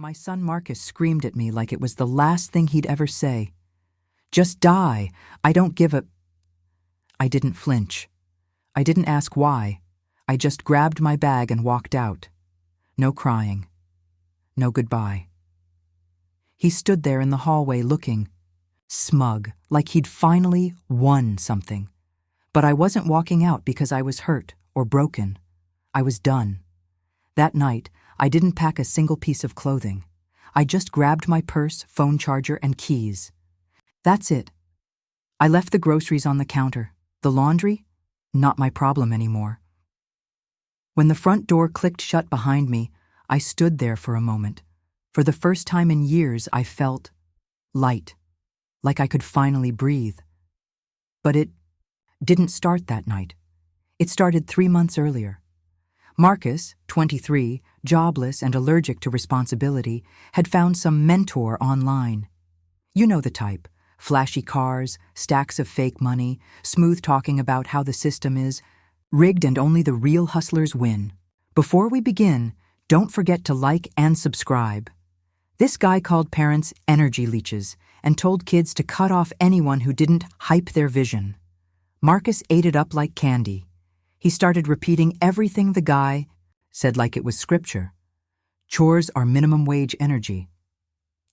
My son Marcus screamed at me like it was the last thing he'd ever say. "Just die. I don't give a—" I didn't flinch. I didn't ask why. I just grabbed my bag and walked out. No crying. No goodbye. He stood there in the hallway looking smug, like he'd finally won something. But I wasn't walking out because I was hurt or broken. I was done. That night, I didn't pack a single piece of clothing. I just grabbed my purse, phone charger, and keys. That's it. I left the groceries on the counter. The laundry? Not my problem anymore. When the front door clicked shut behind me, I stood there for a moment. For the first time in years, I felt light, like I could finally breathe. But it didn't start that night. It started 3 months earlier. Marcus, 23, jobless and allergic to responsibility, had found some mentor online. You know the type. Flashy cars, stacks of fake money, smooth talking about how the system is rigged and only the real hustlers win. Before we begin, don't forget to like and subscribe. This guy called parents energy leeches and told kids to cut off anyone who didn't hype their vision. Marcus ate it up like candy. He started repeating everything the guy said like it was scripture. Chores are minimum wage energy.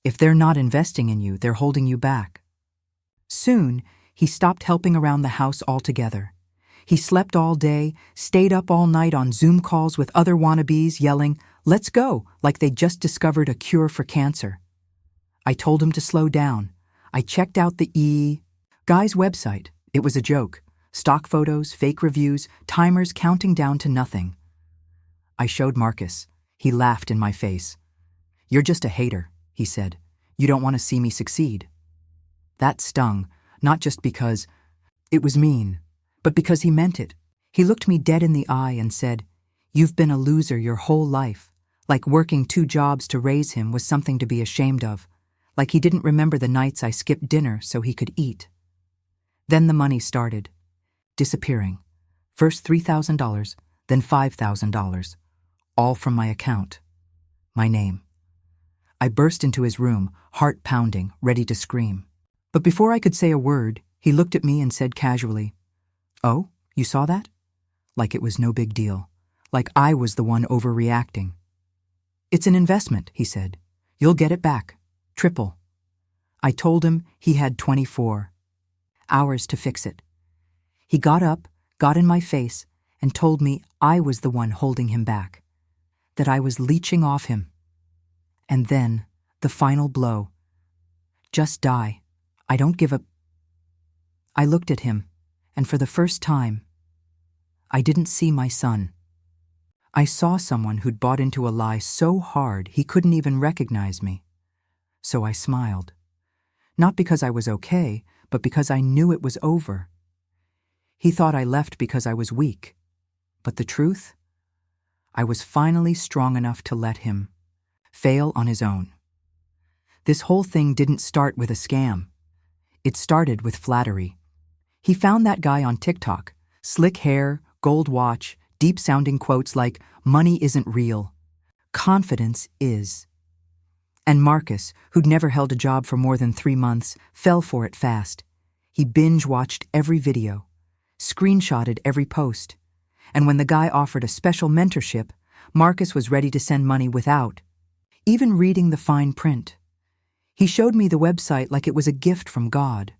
If they're not investing in you, they're holding you back. Soon, he stopped helping around the house altogether. He slept all day, stayed up all night on Zoom calls with other wannabes yelling, "Let's go," like they'd just discovered a cure for cancer. I told him to slow down. I checked out the guy's website. It was a joke. Stock photos, fake reviews, timers counting down to nothing. I showed Marcus. He laughed in my face. "You're just a hater," he said. "You don't want to see me succeed." That stung, not just because it was mean, but because he meant it. He looked me dead in the eye and said, "You've been a loser your whole life," like working 2 jobs to raise him was something to be ashamed of, like he didn't remember the nights I skipped dinner so he could eat. Then the money started disappearing. First $3,000, then $5,000, all from my account. My name. I burst into his room, heart pounding, ready to scream. But before I could say a word, he looked at me and said casually, "Oh, you saw that?" Like it was no big deal. Like I was the one overreacting. "It's an investment," he said. "You'll get it back. Triple." I told him he had 24 hours to fix it. He got up, got in my face, and told me I was the one holding him back, that I was leeching off him. And then, the final blow. "Just die. I don't give a—" I looked at him, and for the first time, I didn't see my son. I saw someone who'd bought into a lie so hard he couldn't even recognize me. So I smiled. Not because I was okay, but because I knew it was over. He thought I left because I was weak. But the truth? I was finally strong enough to let him fail on his own. This whole thing didn't start with a scam. It started with flattery. He found that guy on TikTok. Slick hair, gold watch, deep-sounding quotes like, "Money isn't real. Confidence is." And Marcus, who'd never held a job for more than 3 months, fell for it fast. He binge-watched every video, screenshotted every post. And when the guy offered a special mentorship, Marcus was ready to send money without even reading the fine print. He showed me the website like it was a gift from God.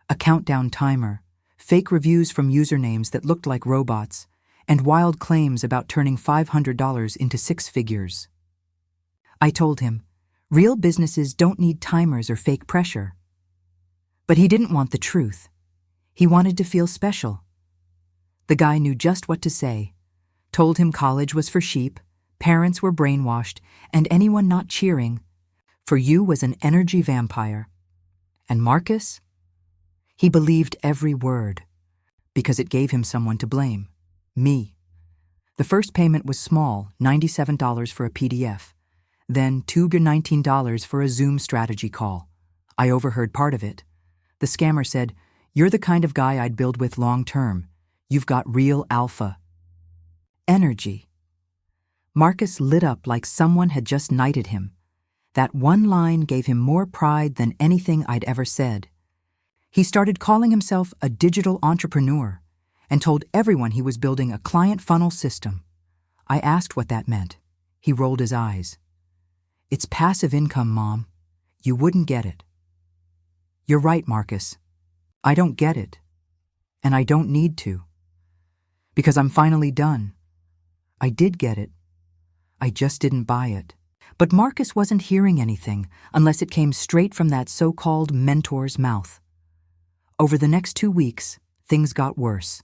A countdown timer, fake reviews from usernames that looked like robots, and wild claims about turning $500 into 6 figures. I told him, real businesses don't need timers or fake pressure. But he didn't want the truth. He wanted to feel special. The guy knew just what to say. Told him college was for sheep, parents were brainwashed, and anyone not cheering for you was an energy vampire. And Marcus? He believed every word, because it gave him someone to blame. Me. The first payment was small, $97 for a PDF. Then $219 for a Zoom strategy call. I overheard part of it. The scammer said, "You're the kind of guy I'd build with long-term. You've got real alpha." Energy. Marcus lit up like someone had just knighted him. That one line gave him more pride than anything I'd ever said. He started calling himself a digital entrepreneur and told everyone he was building a client funnel system. I asked what that meant. He rolled his eyes. "It's passive income, Mom. You wouldn't get it." "You're right, Marcus. I don't get it. And I don't need to. Because I'm finally done. I did get it. I just didn't buy it." But Marcus wasn't hearing anything unless it came straight from that so-called mentor's mouth. Over the next 2 weeks, things got worse.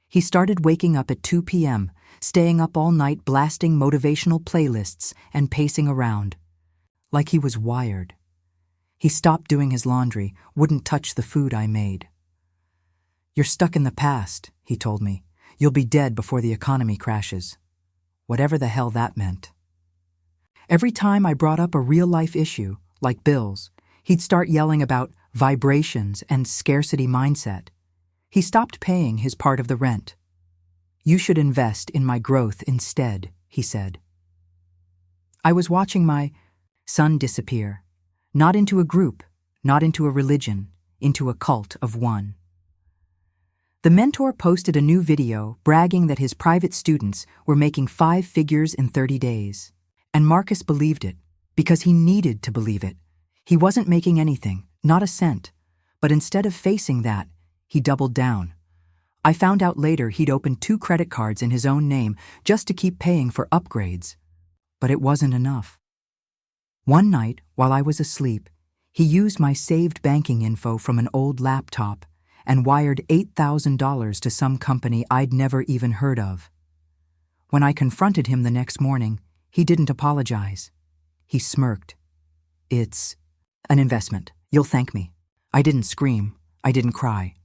He started waking up at 2 p.m., staying up all night blasting motivational playlists and pacing around. Like he was wired. He stopped doing his laundry, wouldn't touch the food I made. "You're stuck in the past," he told me. "You'll be dead before the economy crashes." Whatever the hell that meant. Every time I brought up a real-life issue, like bills, he'd start yelling about vibrations and scarcity mindset. He stopped paying his part of the rent. "You should invest in my growth instead," he said. I was watching my son disappear, not into a group, not into a religion, into a cult of one. The mentor posted a new video bragging that his private students were making 5 figures in 30 days. And Marcus believed it, because he needed to believe it. He wasn't making anything, not a cent. But instead of facing that, he doubled down. I found out later he'd opened 2 credit cards in his own name just to keep paying for upgrades. But it wasn't enough. One night, while I was asleep, he used my saved banking info from an old laptop and wired $8,000 to some company I'd never even heard of. When I confronted him the next morning, he didn't apologize. He smirked. "It's an investment. You'll thank me." I didn't scream. I didn't cry.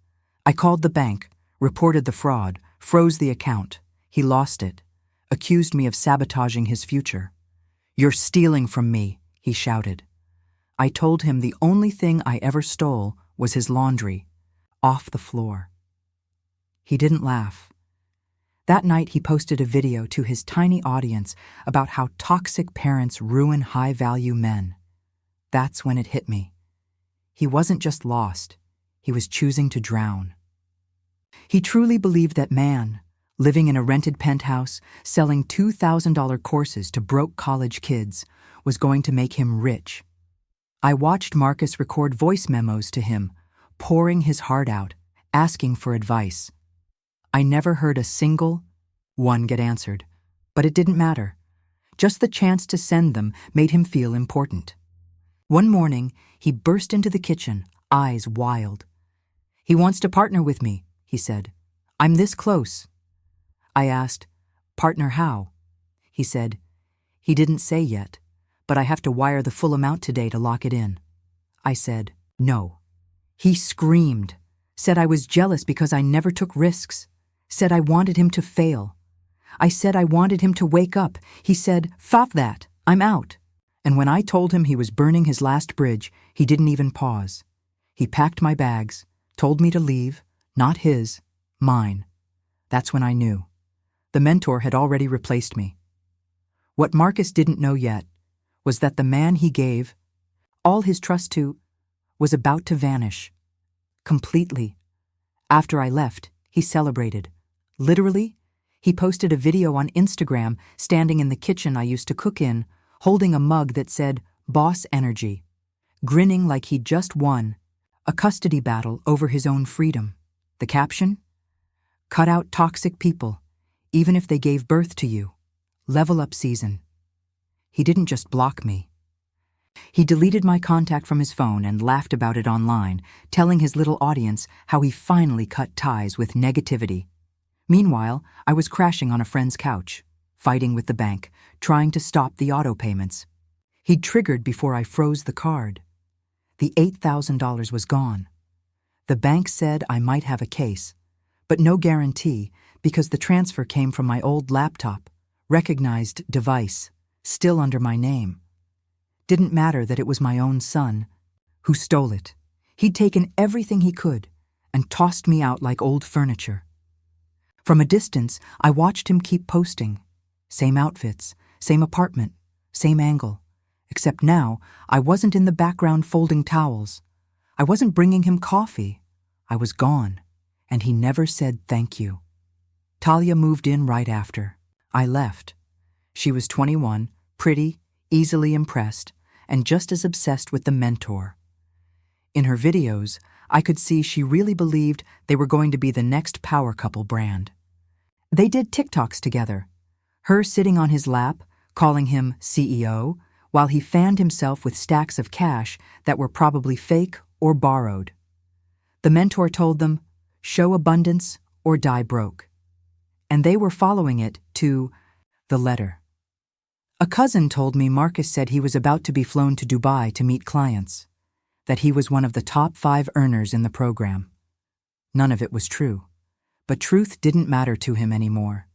I called the bank, reported the fraud, froze the account. He lost it, accused me of sabotaging his future. "You're stealing from me," he shouted. I told him the only thing I ever stole was his laundry, off the floor. He didn't laugh. That night he posted a video to his tiny audience about how toxic parents ruin high-value men. That's when it hit me. He wasn't just lost, he was choosing to drown. He truly believed that man, living in a rented penthouse, selling $2,000 courses to broke college kids, was going to make him rich. I watched Marcus record voice memos to him, pouring his heart out, asking for advice. I never heard a single one get answered, but it didn't matter. Just the chance to send them made him feel important. One morning, he burst into the kitchen, eyes wild. "He wants to partner with me," he said. "I'm this close." I asked, "Partner how?" He said, "He didn't say yet, but I have to wire the full amount today to lock it in." I said, "No." He screamed, said I was jealous because I never took risks, said I wanted him to fail. I said I wanted him to wake up. He said, "Fuck that, I'm out." And when I told him he was burning his last bridge, he didn't even pause. He packed my bags, told me to leave, not his, mine. That's when I knew. The mentor had already replaced me. What Marcus didn't know yet was that the man he gave all his trust to was about to vanish. Completely. After I left, he celebrated. Literally, he posted a video on Instagram standing in the kitchen I used to cook in, holding a mug that said, "Boss Energy," grinning like he'd just won a custody battle over his own freedom. The caption? "Cut out toxic people, even if they gave birth to you. Level up season." He didn't just block me. He deleted my contact from his phone and laughed about it online, telling his little audience how he finally cut ties with negativity. Meanwhile, I was crashing on a friend's couch, fighting with the bank, trying to stop the auto payments. He'd triggered before I froze the card. The $8,000 was gone. The bank said I might have a case, but no guarantee because the transfer came from my old laptop, recognized device, still under my name. Didn't matter that it was my own son who stole it. He'd taken everything he could and tossed me out like old furniture. From a distance, I watched him keep posting. Same outfits, same apartment, same angle, Except now, I wasn't in the background folding towels. I wasn't bringing him coffee. I was gone, and he never said thank you. Talia moved in right after. I left. She was 21, pretty, easily impressed, and just as obsessed with the mentor. In her videos, I could see she really believed they were going to be the next power couple brand. They did TikToks together, her sitting on his lap, calling him CEO, while he fanned himself with stacks of cash that were probably fake or borrowed. The mentor told them, show abundance or die broke. And they were following it to the letter. A cousin told me Marcus said he was about to be flown to Dubai to meet clients, that he was one of the top 5 earners in the program. None of it was true, but truth didn't matter to him anymore.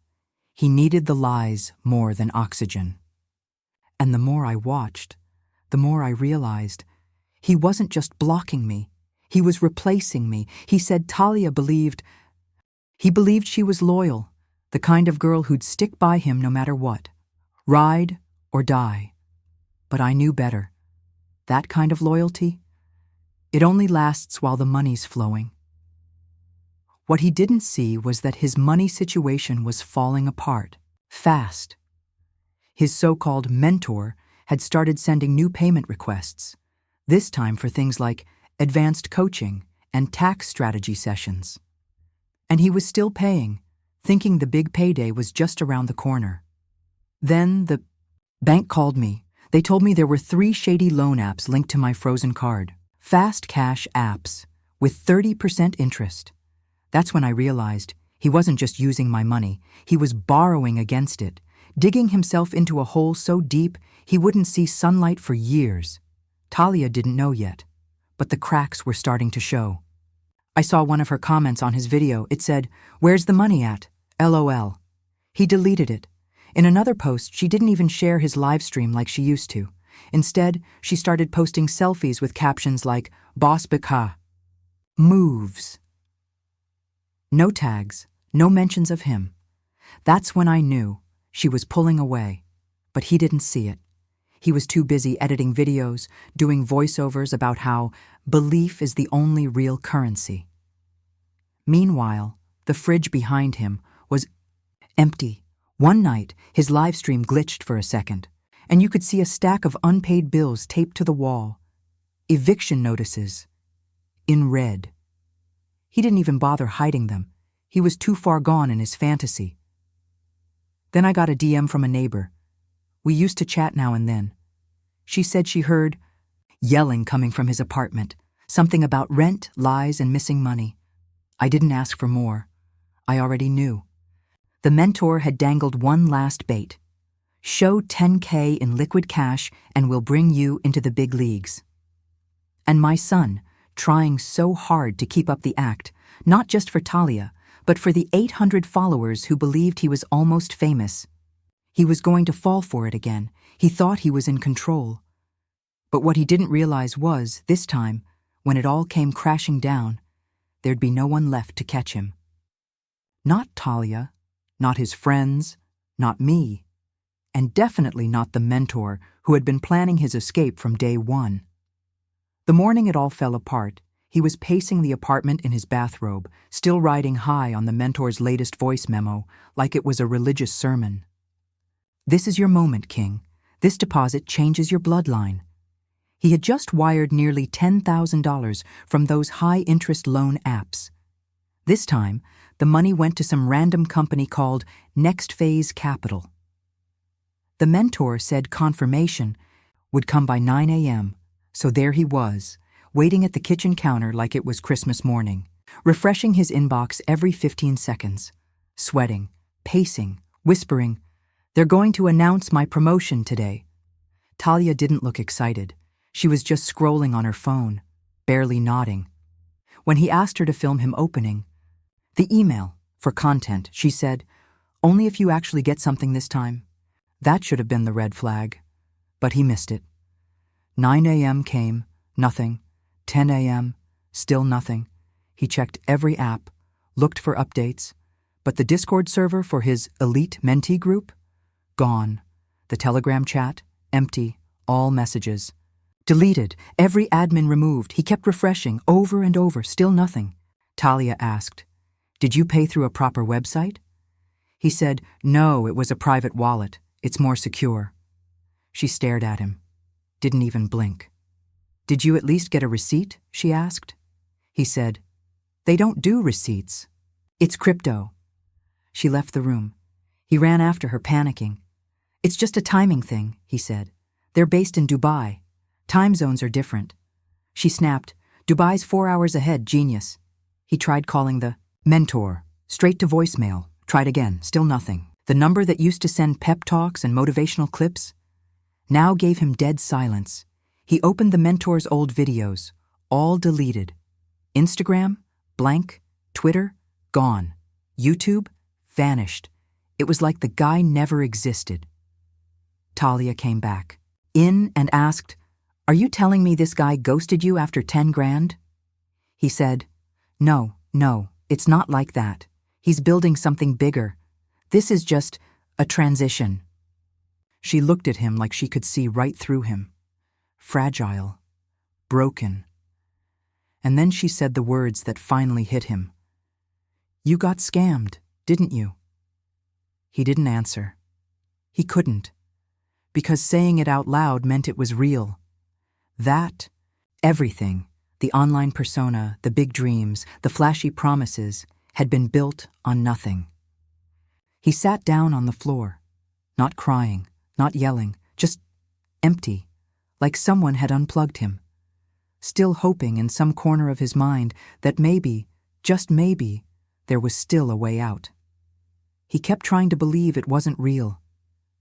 He needed the lies more than oxygen. And the more I watched, the more I realized he wasn't just blocking me, he was replacing me. He said Talia believed she was loyal, the kind of girl who'd stick by him no matter what, ride or die. But I knew better. That kind of loyalty, it only lasts while the money's flowing. What he didn't see was that his money situation was falling apart, fast. His so-called mentor had started sending new payment requests, this time for things like advanced coaching and tax strategy sessions. And he was still paying, thinking the big payday was just around the corner. Then the bank called me. They told me there were 3 shady loan apps linked to my frozen card. Fast cash apps with 30% interest. That's when I realized he wasn't just using my money, he was borrowing against it, digging himself into a hole so deep he wouldn't see sunlight for years. Talia didn't know yet, but the cracks were starting to show. I saw one of her comments on his video. It said, "Where's the money at? LOL." He deleted it. In another post, she didn't even share his live stream like she used to. Instead, she started posting selfies with captions like, "Boss Bika." Moves. No tags, no mentions of him. That's when I knew she was pulling away, but he didn't see it. He was too busy editing videos, doing voiceovers about how belief is the only real currency. Meanwhile, the fridge behind him was empty. One night, his live stream glitched for a second, and you could see a stack of unpaid bills taped to the wall. Eviction notices. In red. He didn't even bother hiding them. He was too far gone in his fantasy. Then I got a DM from a neighbor. We used to chat now and then. She said she heard yelling coming from his apartment, something about rent, lies, and missing money. I didn't ask for more. I already knew. The mentor had dangled one last bait. Show 10K in liquid cash and we'll bring you into the big leagues. And my son, trying so hard to keep up the act, not just for Talia, but for the 800 followers who believed he was almost famous. He was going to fall for it again. He thought he was in control. But what he didn't realize was, this time, when it all came crashing down, there'd be no one left to catch him. Not Talia, not his friends, not me, and definitely not the mentor who had been planning his escape from day one. The morning it all fell apart, he was pacing the apartment in his bathrobe, still riding high on the mentor's latest voice memo, like it was a religious sermon. "This is your moment, King. This deposit changes your bloodline." He had just wired nearly $10,000 from those high-interest loan apps. This time, the money went to some random company called Next Phase Capital. The mentor said confirmation would come by 9 a.m., so there he was, waiting at the kitchen counter like it was Christmas morning, refreshing his inbox every 15 seconds, sweating, pacing, whispering, "They're going to announce my promotion today." Talia didn't look excited. She was just scrolling on her phone, barely nodding. When he asked her to film him opening the email for content, she said, "Only if you actually get something this time." That should have been the red flag, but he missed it. 9 a.m. came, nothing. 10 a.m., still nothing. He checked every app, looked for updates, but the Discord server for his elite mentee group? Gone. The Telegram chat? Empty. All messages. Deleted, every admin removed. He kept refreshing, over and over, still nothing. Talia asked, "Did you pay through a proper website?" He said, "No, it was a private wallet. It's more secure." She stared at him, didn't even blink. "Did you at least get a receipt?" she asked. He said, "They don't do receipts. It's crypto." She left the room. He ran after her, panicking. "It's just a timing thing," he said. "They're based in Dubai. Time zones are different." She snapped, "Dubai's 4 hours ahead, genius." He tried calling the mentor, straight to voicemail. Tried again, still nothing. The number that used to send pep talks and motivational clips now gave him dead silence. He opened the mentor's old videos, all deleted. Instagram, blank. Twitter, gone. YouTube, vanished. It was like the guy never existed. Talia came back in and asked, "Are you telling me this guy ghosted you after 10 grand? He said, No, it's not like that. He's building something bigger. This is just a transition." She looked at him like she could see right through him. Fragile. Broken. And then she said the words that finally hit him. "You got scammed, didn't you?" He didn't answer. He couldn't. Because saying it out loud meant it was real. That, everything, the online persona, the big dreams, the flashy promises, had been built on nothing. He sat down on the floor, not crying, not yelling, just empty, like someone had unplugged him, still hoping in some corner of his mind that maybe, just maybe, there was still a way out. He kept trying to believe it wasn't real,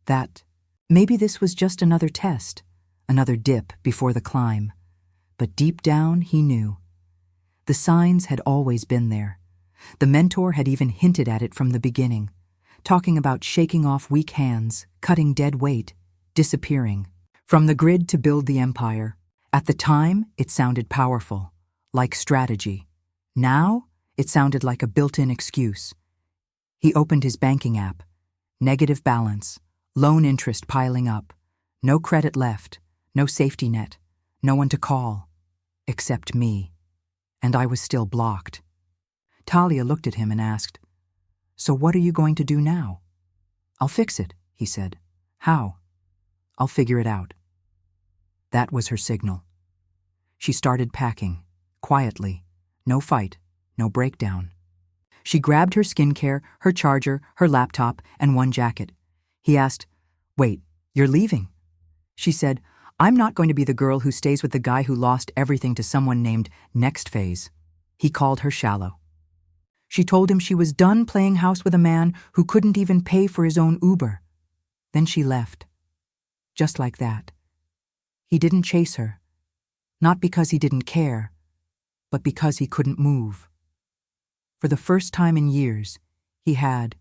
that maybe this was just another test, another dip before the climb. But deep down, he knew. The signs had always been there. The mentor had even hinted at it from the beginning, talking about shaking off weak hands, cutting dead weight, disappearing. From the grid to build the empire. At the time, it sounded powerful, like strategy. Now, it sounded like a built-in excuse. He opened his banking app. Negative balance, loan interest piling up, no credit left, no safety net, no one to call, except me. And I was still blocked. Talia looked at him and asked, "So what are you going to do now?" "I'll fix it," he said. "How?" "I'll figure it out." That was her signal. She started packing, quietly, no fight, no breakdown. She grabbed her skincare, her charger, her laptop, and one jacket. He asked, "Wait, you're leaving?" She said, "I'm not going to be the girl who stays with the guy who lost everything to someone named Next Phase." He called her shallow. She told him she was done playing house with a man who couldn't even pay for his own Uber. Then she left. Just like that. He didn't chase her. Not because he didn't care, but because he couldn't move. For the first time in years, he had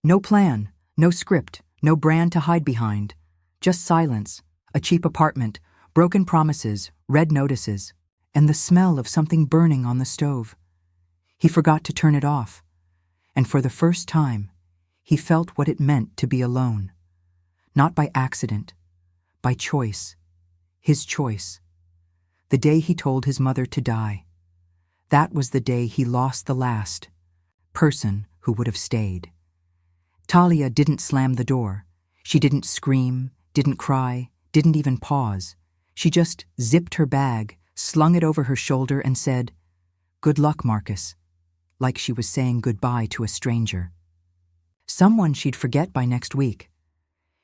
no plan, no script, no brand to hide behind, just silence, a cheap apartment, broken promises, red notices, and the smell of something burning on the stove. He forgot to turn it off, and for the first time, he felt what it meant to be alone. Not by accident, by choice, his choice. The day he told his mother to die. That was the day he lost the last person who would have stayed. Talia didn't slam the door. She didn't scream, didn't cry, didn't even pause. She just zipped her bag, slung it over her shoulder, and said, "Good luck, Marcus," like she was saying goodbye to a stranger. Someone she'd forget by next week.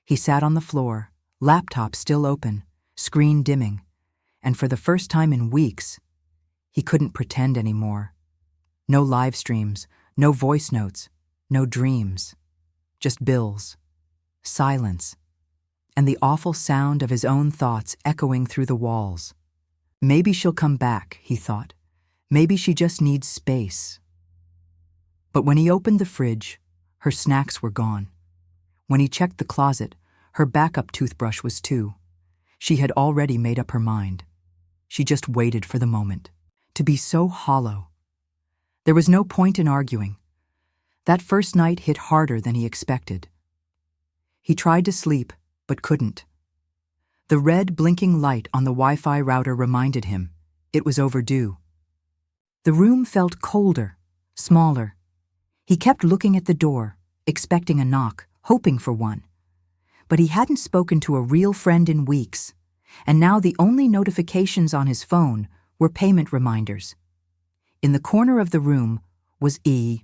He sat on the floor, laptop still open, screen dimming, and for the first time in weeks, he couldn't pretend anymore. No live streams, no voice notes, no dreams. Just bills, silence, and the awful sound of his own thoughts echoing through the walls. Maybe she'll come back, he thought. Maybe she just needs space. But when he opened the fridge, her snacks were gone. When he checked the closet, her backup toothbrush was too. She had already made up her mind. She just waited for the moment. To be so hollow. There was no point in arguing. That first night hit harder than he expected. He tried to sleep, but couldn't. The red blinking light on the Wi-Fi router reminded him it was overdue. The room felt colder, smaller. He kept looking at the door, expecting a knock, hoping for one. But he hadn't spoken to a real friend in weeks, and now the only notifications on his phone were payment reminders. In the corner of the room was the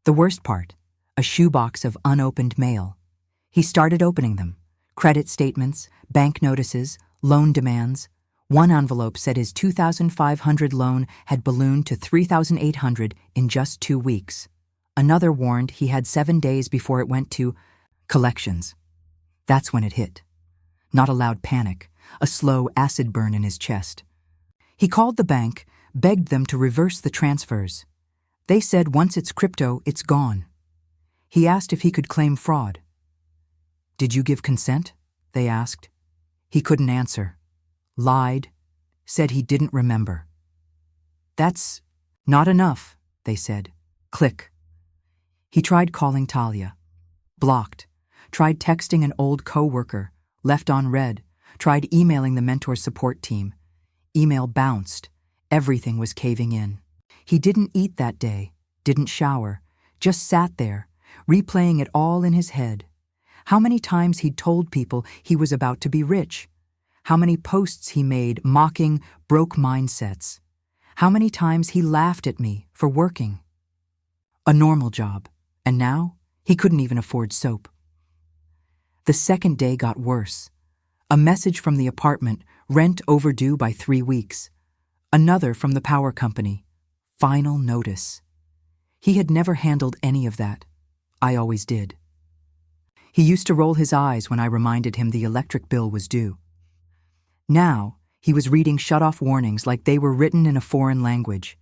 worst part, a shoebox of unopened mail. He started opening them. Credit statements, bank notices, loan demands. One envelope said his $2,500 loan had ballooned to $3,800 in just 2 weeks. Another warned he had 7 days before it went to collections. That's when it hit. Not a loud panic, a slow acid burn in his chest. He called the bank, begged them to reverse the transfers. They said once it's crypto, it's gone. He asked if he could claim fraud. "Did you give consent?" they asked. He couldn't answer. Lied. Said he didn't remember. "That's not enough," they said. Click. He tried calling Talia. Blocked. Tried texting an old co-worker. Left on read. Tried emailing the mentor support team. Email bounced. Everything was caving in. He didn't eat that day, didn't shower, just sat there, replaying it all in his head. How many times he'd told people he was about to be rich. How many posts he made mocking broke mindsets. How many times he laughed at me for working. A normal job, and now he couldn't even afford soap. The second day got worse. A message from the apartment, rent overdue by 3 weeks. Another from the power company, final notice. He had never handled any of that. I always did. He used to roll his eyes when I reminded him the electric bill was due. Now, he was reading shut-off warnings like they were written in a foreign language.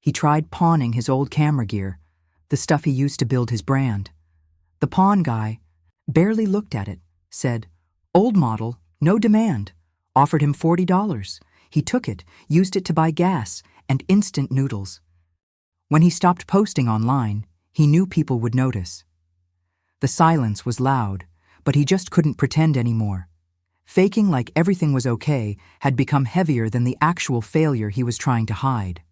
He tried pawning his old camera gear, the stuff he used to build his brand. The pawn guy barely looked at it, said, "Old model, no demand." Offered him $40. He took it, used it to buy gas and instant noodles. When he stopped posting online, he knew people would notice. The silence was loud, but he just couldn't pretend anymore. Faking like everything was okay had become heavier than the actual failure he was trying to hide.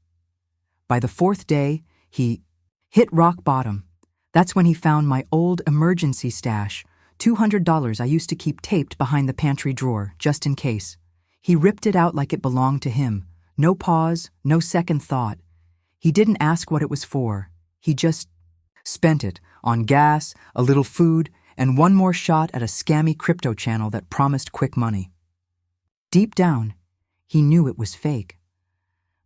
By the 4th day, he hit rock bottom. That's when he found my old emergency stash, $200 I used to keep taped behind the pantry drawer, just in case. He ripped it out like it belonged to him. No pause, no second thought. He didn't ask what it was for. He just spent it on gas, a little food, and one more shot at a scammy crypto channel that promised quick money. Deep down, he knew it was fake.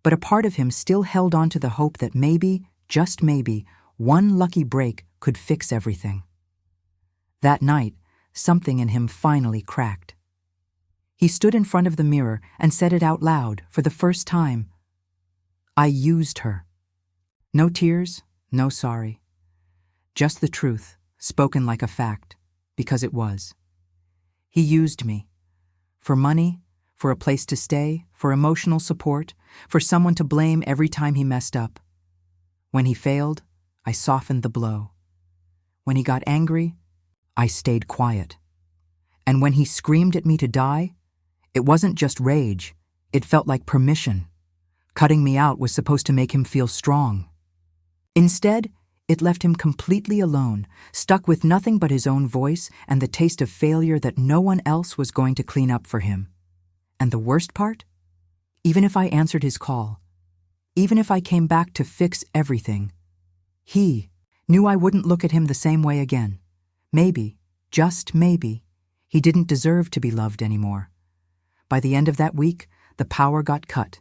But a part of him still held on to the hope that maybe, just maybe, one lucky break could fix everything. That night, something in him finally cracked. He stood in front of the mirror and said it out loud for the first time. I used her. No tears, no sorry. Just the truth, spoken like a fact, because it was. He used me. For money, for a place to stay, for emotional support, for someone to blame every time he messed up. When he failed, I softened the blow. When he got angry, I stayed quiet. And when he screamed at me to die, it wasn't just rage, it felt like permission. Cutting me out was supposed to make him feel strong. Instead, it left him completely alone, stuck with nothing but his own voice and the taste of failure that no one else was going to clean up for him. And the worst part? Even if I answered his call, even if I came back to fix everything, he knew I wouldn't look at him the same way again. Maybe, just maybe, he didn't deserve to be loved anymore. By the end of that week, the power got cut.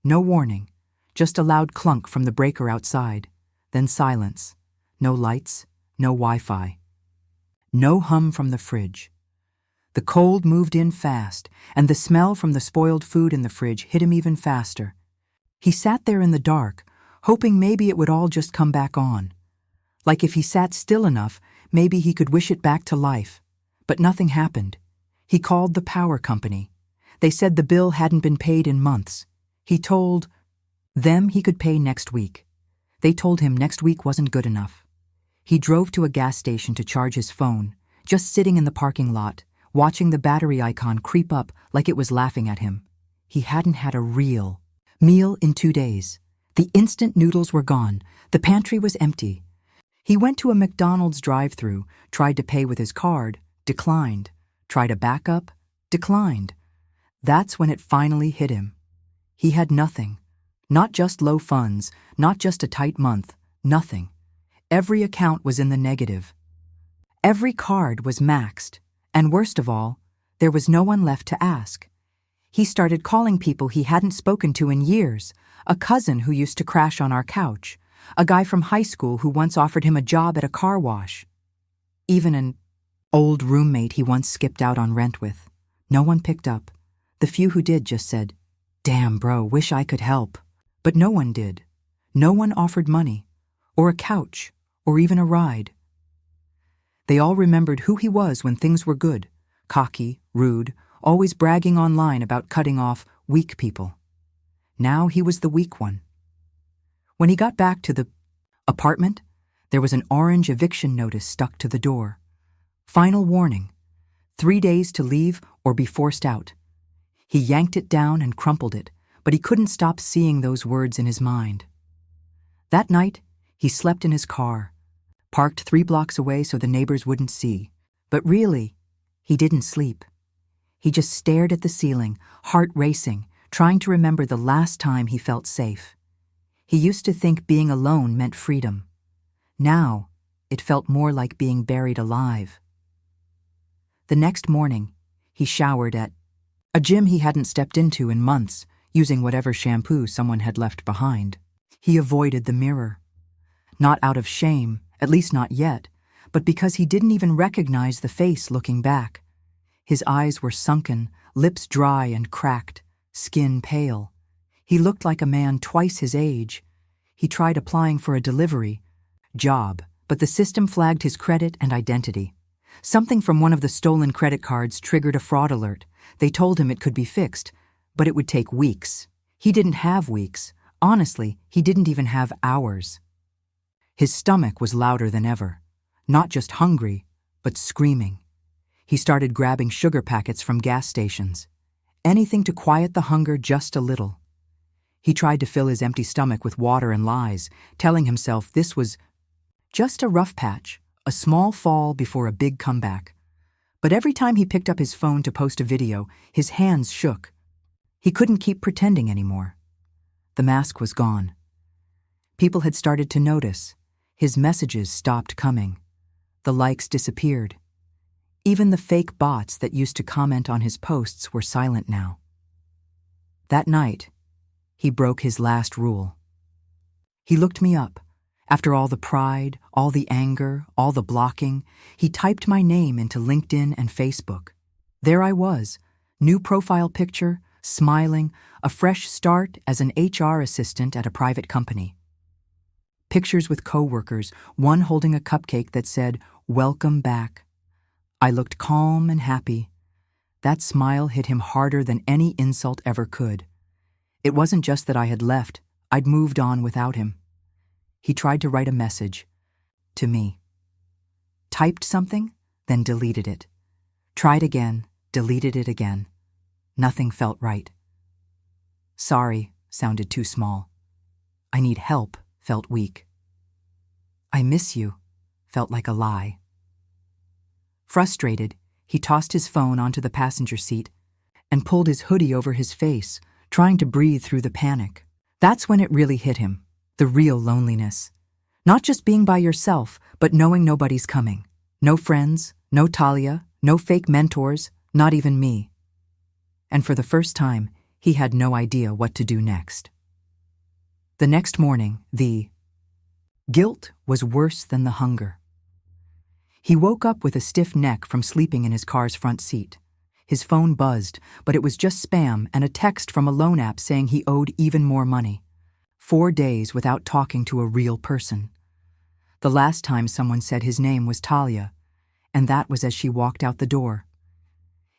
No warning, just a loud clunk from the breaker outside, then silence. No lights, no Wi-Fi. No hum from the fridge. The cold moved in fast, and the smell from the spoiled food in the fridge hit him even faster. He sat there in the dark, hoping maybe it would all just come back on. Like if he sat still enough, maybe he could wish it back to life. But nothing happened. He called the power company. They said the bill hadn't been paid in months. He told them he could pay next week. They told him next week wasn't good enough. He drove to a gas station to charge his phone, just sitting in the parking lot, watching the battery icon creep up like it was laughing at him. He hadn't had a real meal in 2 days. The instant noodles were gone. The pantry was empty. He went to a McDonald's drive-thru, tried to pay with his card, declined. Tried a backup, declined. That's when it finally hit him. He had nothing. Not just low funds, not just a tight month, nothing. Every account was in the negative. Every card was maxed, and worst of all, there was no one left to ask. He started calling people he hadn't spoken to in years, a cousin who used to crash on our couch, a guy from high school who once offered him a job at a car wash, even an old roommate he once skipped out on rent with. No one picked up. The few who did just said, "Damn, bro, wish I could help." But no one did. No one offered money, or a couch, or even a ride. They all remembered who he was when things were good, cocky, rude, always bragging online about cutting off weak people. Now he was the weak one. When he got back to the apartment, there was an orange eviction notice stuck to the door. Final warning: 3 days to leave or be forced out. He yanked it down and crumpled it, but he couldn't stop seeing those words in his mind. That night, he slept in his car, parked 3 blocks away so the neighbors wouldn't see. But really, he didn't sleep. He just stared at the ceiling, heart racing, trying to remember the last time he felt safe. He used to think being alone meant freedom. Now, it felt more like being buried alive. The next morning, he showered at a gym he hadn't stepped into in months, using whatever shampoo someone had left behind. He avoided the mirror. Not out of shame, at least not yet, but because he didn't even recognize the face looking back. His eyes were sunken, lips dry and cracked, skin pale. He looked like a man twice his age. He tried applying for a delivery job, but the system flagged his credit and identity. Something from one of the stolen credit cards triggered a fraud alert. They told him it could be fixed, but it would take weeks. He didn't have weeks. Honestly, he didn't even have hours. His stomach was louder than ever. Not just hungry, but screaming. He started grabbing sugar packets from gas stations. Anything to quiet the hunger just a little. He tried to fill his empty stomach with water and lies, telling himself this was just a rough patch, a small fall before a big comeback. But every time he picked up his phone to post a video, his hands shook. He couldn't keep pretending anymore. The mask was gone. People had started to notice. His messages stopped coming. The likes disappeared. Even the fake bots that used to comment on his posts were silent now. That night, he broke his last rule. He looked me up. After all the pride, all the anger, all the blocking, he typed my name into LinkedIn and Facebook. There I was, new profile picture, smiling, a fresh start as an HR assistant at a private company. Pictures with coworkers, one holding a cupcake that said, "Welcome back." I looked calm and happy. That smile hit him harder than any insult ever could. It wasn't just that I had left, I'd moved on without him. He tried to write a message to me. Typed something, then deleted it. Tried again, deleted it again. Nothing felt right. Sorry sounded too small. I need help felt weak. I miss you felt like a lie. Frustrated, he tossed his phone onto the passenger seat and pulled his hoodie over his face, trying to breathe through the panic. That's when it really hit him, the real loneliness. Not just being by yourself, but knowing nobody's coming. No friends, no Talia, no fake mentors, not even me. And for the first time, he had no idea what to do next. The next morning, the guilt was worse than the hunger. He woke up with a stiff neck from sleeping in his car's front seat. His phone buzzed, but it was just spam and a text from a loan app saying he owed even more money. 4 days without talking to a real person. The last time someone said his name was Talia, and that was as she walked out the door.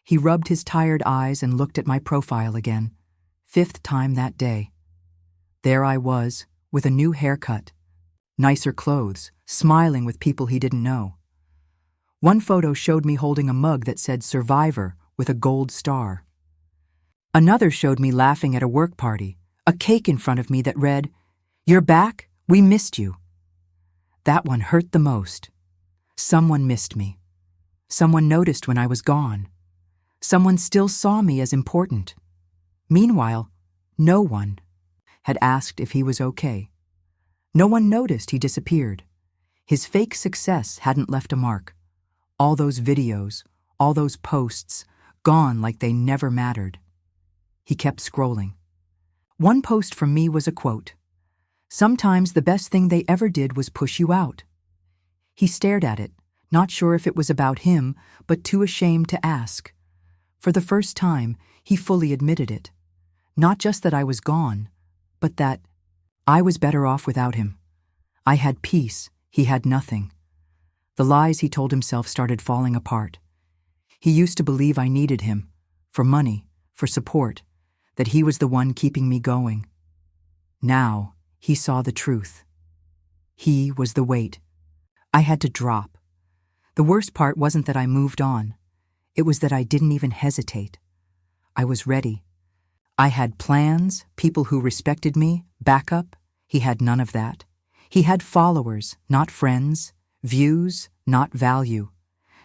He rubbed his tired eyes and looked at my profile again. 5th time that day. There I was, with a new haircut, nicer clothes, smiling with people he didn't know. One photo showed me holding a mug that said Survivor with a gold star. Another showed me laughing at a work party, a cake in front of me that read, "You're back? We missed you." That one hurt the most. Someone missed me. Someone noticed when I was gone. Someone still saw me as important. Meanwhile, no one had asked if he was okay. No one noticed he disappeared. His fake success hadn't left a mark. All those videos, all those posts, gone like they never mattered. He kept scrolling. One post from me was a quote. "Sometimes the best thing they ever did was push you out." He stared at it, not sure if it was about him, but too ashamed to ask. For the first time, he fully admitted it. Not just that I was gone, but that I was better off without him. I had peace, he had nothing. The lies he told himself started falling apart. He used to believe I needed him, for money, for support, that he was the one keeping me going. Now, he saw the truth. He was the weight. I had to drop. The worst part wasn't that I moved on. It was that I didn't even hesitate. I was ready. I had plans, people who respected me, backup. He had none of that. He had followers, not friends, views, not value.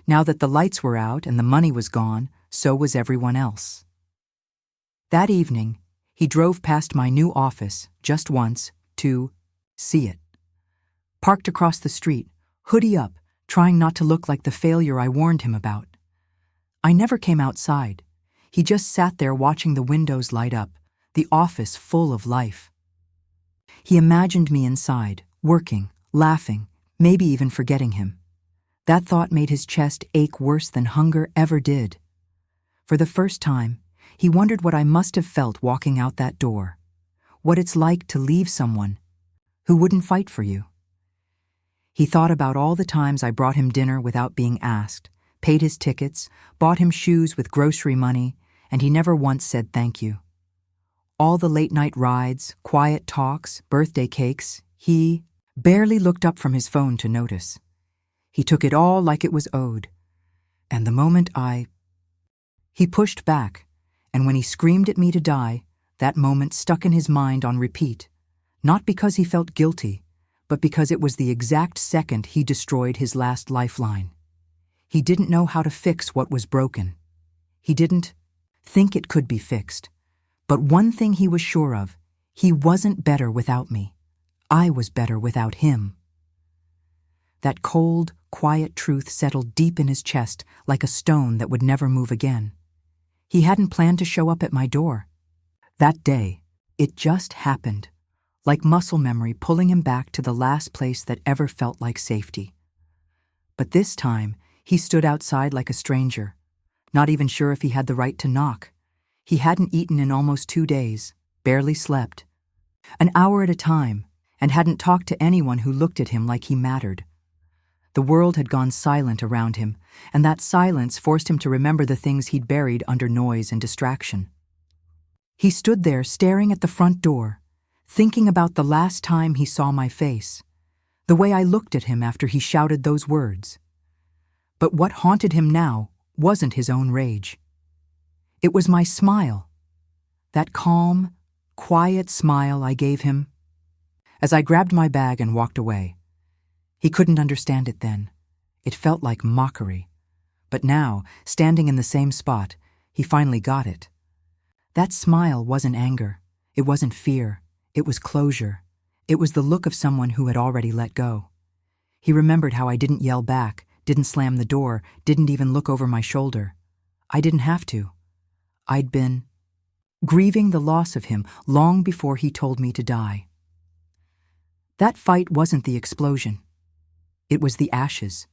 Now that the lights were out and the money was gone, so was everyone else. That evening, he drove past my new office just once to see it. Parked across the street, hoodie up, trying not to look like the failure I warned him about. I never came outside. He just sat there watching the windows light up, the office full of life. He imagined me inside, working, laughing, maybe even forgetting him. That thought made his chest ache worse than hunger ever did. For the first time, he wondered what I must have felt walking out that door, what it's like to leave someone who wouldn't fight for you. He thought about all the times I brought him dinner without being asked, paid his tickets, bought him shoes with grocery money, and he never once said thank you. All the late-night rides, quiet talks, birthday cakes, he barely looked up from his phone to notice. He took it all like it was owed. And the moment he pushed back, and when he screamed at me to die, that moment stuck in his mind on repeat, not because he felt guilty, but because it was the exact second he destroyed his last lifeline. He didn't know how to fix what was broken. He didn't think it could be fixed. But one thing he was sure of, he wasn't better without me. I was better without him. That cold, quiet truth settled deep in his chest like a stone that would never move again. He hadn't planned to show up at my door. That day, it just happened, like muscle memory pulling him back to the last place that ever felt like safety. But this time, he stood outside like a stranger, not even sure if he had the right to knock. He hadn't eaten in almost 2 days, barely slept, an hour at a time, and hadn't talked to anyone who looked at him like he mattered. The world had gone silent around him, and that silence forced him to remember the things he'd buried under noise and distraction. He stood there staring at the front door, thinking about the last time he saw my face, the way I looked at him after he shouted those words. But what haunted him now wasn't his own rage. It was my smile, that calm, quiet smile I gave him. As I grabbed my bag and walked away, he couldn't understand it then. It felt like mockery. But now, standing in the same spot, he finally got it. That smile wasn't anger. It wasn't fear. It was closure. It was the look of someone who had already let go. He remembered how I didn't yell back, didn't slam the door, didn't even look over my shoulder. I didn't have to. I'd been grieving the loss of him long before he told me to die. That fight wasn't the explosion. It was the ashes.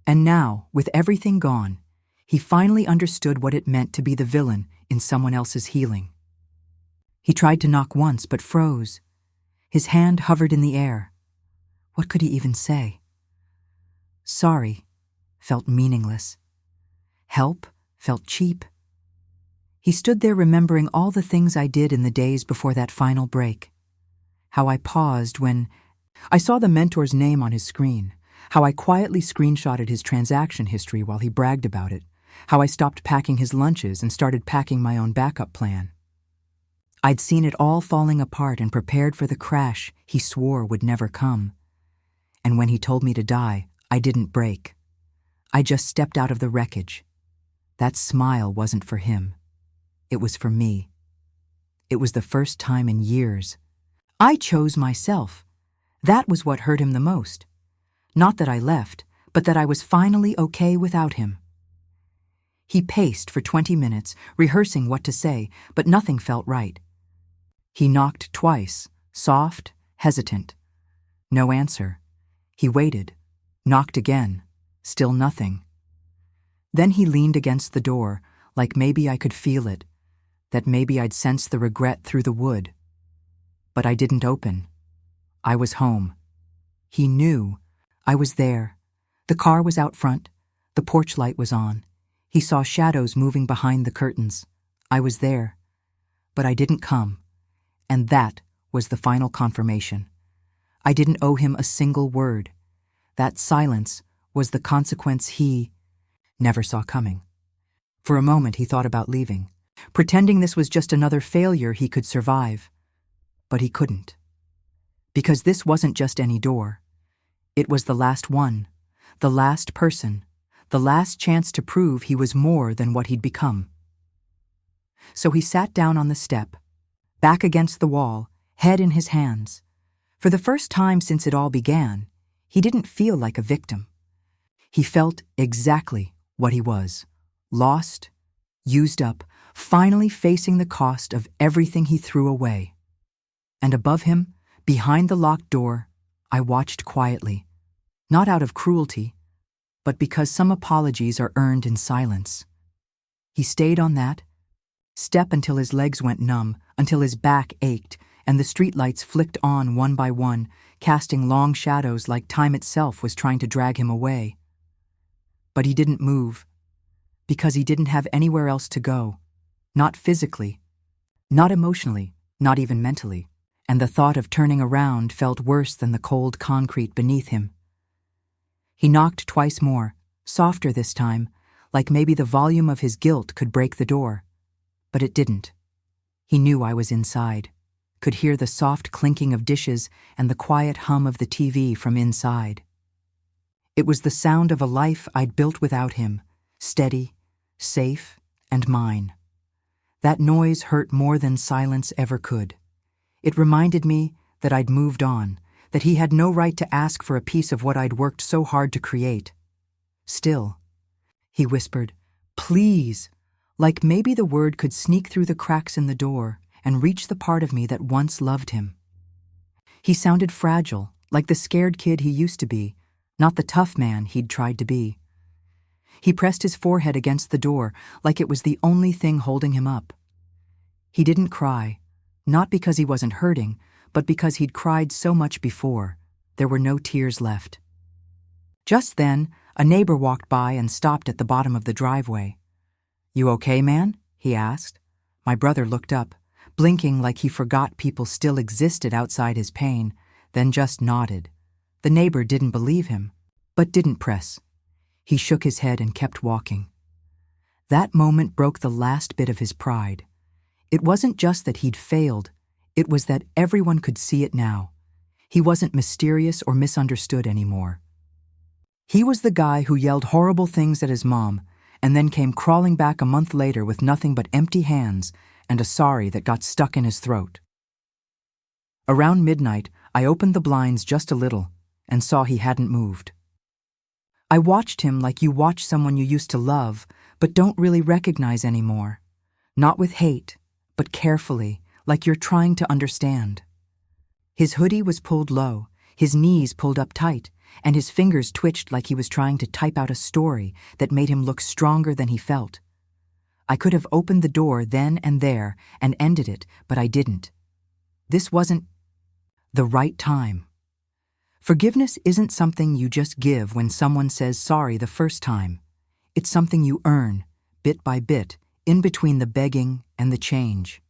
And now, with everything gone, he finally understood what it meant to be the villain in someone else's healing. He tried to knock once, but froze. His hand hovered in the air. What could he even say? Sorry felt meaningless. Help felt cheap. He stood there remembering all the things I did in the days before that final break. How I paused when I saw the mentor's name on his screen, How I quietly screenshotted his transaction history while he bragged about it. How I stopped packing his lunches and started packing my own backup plan. I'd seen it all falling apart and prepared for the crash he swore would never come. And when he told me to die, I didn't break. I just stepped out of the wreckage. That smile wasn't for him. It was for me. It was the first time in years. I chose myself. That was what hurt him the most. Not that I left, but that I was finally okay without him. He paced for 20 minutes, rehearsing what to say, but nothing felt right. He knocked twice, soft, hesitant. No answer. He waited, knocked again, still nothing. Then he leaned against the door, like maybe I could feel it, that maybe I'd sense the regret through the wood. But I didn't open. I was home. He knew. I was there. The car was out front. The porch light was on. He saw shadows moving behind the curtains. I was there. But I didn't come. And that was the final confirmation. I didn't owe him a single word. That silence was the consequence he never saw coming. For a moment he thought about leaving, pretending this was just another failure he could survive. But he couldn't. Because this wasn't just any door. It was the last one, the last person, the last chance to prove he was more than what he'd become. So he sat down on the step, back against the wall, head in his hands. For the first time since it all began, he didn't feel like a victim. He felt exactly what he was, lost, used up, finally facing the cost of everything he threw away. And above him, behind the locked door, I watched quietly, not out of cruelty, but because some apologies are earned in silence. He stayed on that step until his legs went numb, until his back ached, and the streetlights flicked on one by one, casting long shadows like time itself was trying to drag him away. But he didn't move, because he didn't have anywhere else to go, not physically, not emotionally, not even mentally, and the thought of turning around felt worse than the cold concrete beneath him. He knocked twice more, softer this time, like maybe the volume of his guilt could break the door. But it didn't. He knew I was inside, could hear the soft clinking of dishes and the quiet hum of the TV from inside. It was the sound of a life I'd built without him, steady, safe, and mine. That noise hurt more than silence ever could. It reminded me that I'd moved on, that he had no right to ask for a piece of what I'd worked so hard to create. Still, he whispered, "Please," like maybe the word could sneak through the cracks in the door and reach the part of me that once loved him. He sounded fragile, like the scared kid he used to be, not the tough man he'd tried to be. He pressed his forehead against the door like it was the only thing holding him up. He didn't cry, not because he wasn't hurting, but because he'd cried so much before. There were no tears left. Just then, a neighbor walked by and stopped at the bottom of the driveway. "You okay, man?" he asked. My brother looked up, blinking like he forgot people still existed outside his pain, then just nodded. The neighbor didn't believe him, but didn't press. He shook his head and kept walking. That moment broke the last bit of his pride. It wasn't just that he'd failed, it was that everyone could see it now. He wasn't mysterious or misunderstood anymore. He was the guy who yelled horrible things at his mom, and then came crawling back a month later with nothing but empty hands and a sorry that got stuck in his throat. Around midnight, I opened the blinds just a little and saw he hadn't moved. I watched him like you watch someone you used to love but don't really recognize anymore. Not with hate, but carefully, like you're trying to understand. His hoodie was pulled low, his knees pulled up tight, and his fingers twitched like he was trying to type out a story that made him look stronger than he felt. I could have opened the door then and there and ended it, but I didn't. This wasn't the right time. Forgiveness isn't something you just give when someone says sorry the first time. It's something you earn, bit by bit, in between the begging and the change.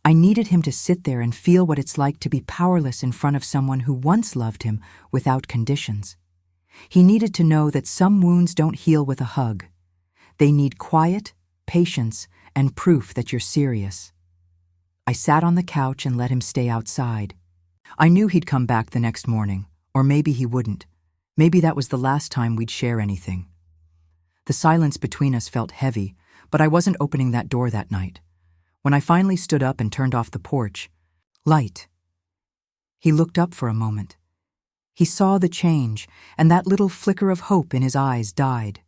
I needed him to sit there and feel what it's like to be powerless in front of someone who once loved him without conditions. He needed to know that some wounds don't heal with a hug. They need quiet, patience, and proof that you're serious. I sat on the couch and let him stay outside. I knew he'd come back the next morning, or maybe he wouldn't. Maybe that was the last time we'd share anything. The silence between us felt heavy, but I wasn't opening that door that night. When I finally stood up and turned off the porch, light. He looked up for a moment. He saw the change, and that little flicker of hope in his eyes died.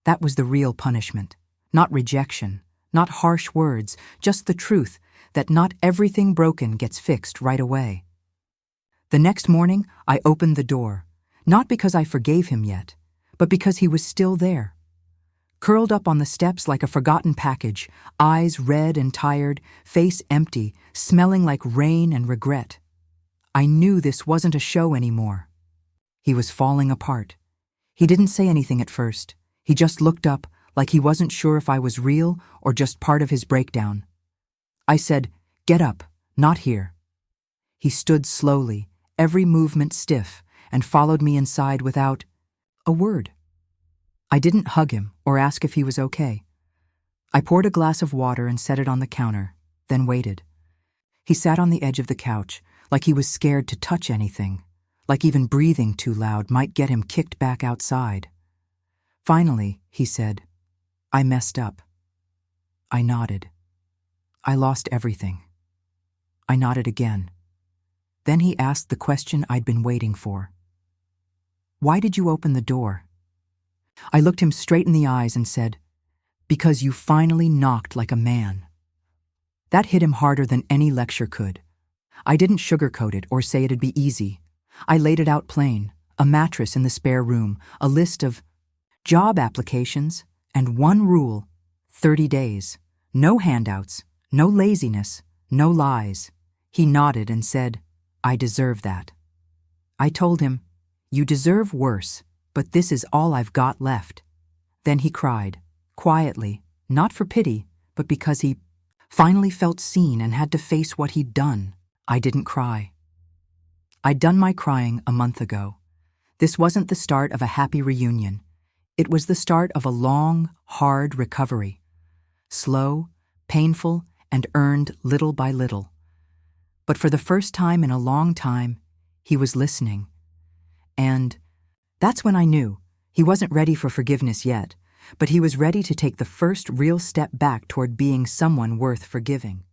That was the real punishment, not rejection, not harsh words, just the truth that not everything broken gets fixed right away. The next morning, I opened the door, not because I forgave him yet, but because he was still there. Curled up on the steps like a forgotten package, eyes red and tired, face empty, smelling like rain and regret. I knew this wasn't a show anymore. He was falling apart. He didn't say anything at first. He just looked up like he wasn't sure if I was real or just part of his breakdown. I said, "Get up, not here." He stood slowly, every movement stiff, and followed me inside without a word. I didn't hug him or ask if he was okay. I poured a glass of water and set it on the counter, then waited. He sat on the edge of the couch, like he was scared to touch anything, like even breathing too loud might get him kicked back outside. Finally, he said, "I messed up." I nodded. I lost everything. I nodded again. Then he asked the question I'd been waiting for. "Why did you open the door?" I looked him straight in the eyes and said, "Because you finally knocked like a man." That hit him harder than any lecture could. I didn't sugarcoat it or say it'd be easy. I laid it out plain, a mattress in the spare room, a list of job applications, and one rule, 30 days. No handouts, no laziness, no lies. He nodded and said, "I deserve that." I told him, "You deserve worse, but this is all I've got left." Then he cried, quietly, not for pity, but because he finally felt seen and had to face what he'd done. I didn't cry. I'd done my crying a month ago. This wasn't the start of a happy reunion. It was the start of a long, hard recovery. Slow, painful, and earned little by little. But for the first time in a long time, he was listening. And that's when I knew he wasn't ready for forgiveness yet, but he was ready to take the first real step back toward being someone worth forgiving.